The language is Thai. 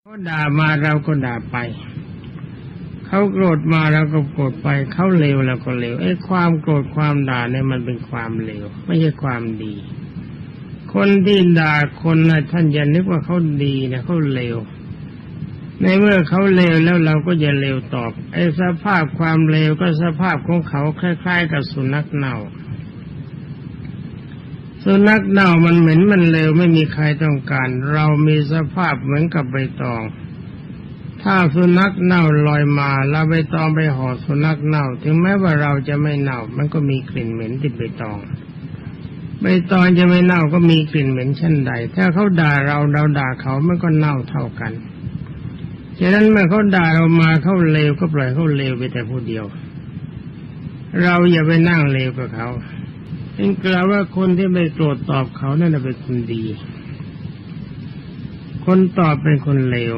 เขาด่ามาเราก็ด่าไปเขาโกรธมาเราก็โกรธไปเขาเลวเราก็เลวไอ้ความโกรธความด่าเนี่ยมันเป็นความเลวไม่ใช่ความดีคนที่ด่าคนนะท่านอย่านึกว่าเขาดีนะเขาเลวในเมื่อเขาเลวแล้วเราก็อย่าเลวตอบไอ้สภาพความเลวก็สภาพของเขาคล้ายๆกับสุนัขเน่าสุนัขเน่ามันเหม็นมันเลวไม่มีใครต้องการเรามีสภาพเหมือนกับใบตองถ้าสุนัขเน่าลอยมาแล้วใบตองไปห่อสุนัขเน่าถึงแม้ว่าเราจะไม่เน่ามันก็มีกลิ่นเหม็นติดใบตองใบตองจะไม่เน่าก็มีกลิ่นเหม็นเช่นใดถ้าเขาด่าเราด่าเขามันก็เน่าเท่ากันฉะนั้นเมื่อเขาด่าเรามาเขาเลวก็ปล่อยเขาเลวไปแต่ผู้เดียวเราอย่าไปนั่งเลวกับเขาเป็นกล่าวว่าคนที่ไม่โกรธตอบเขานั่นเป็นคนดีคนตอบเป็นคนเลว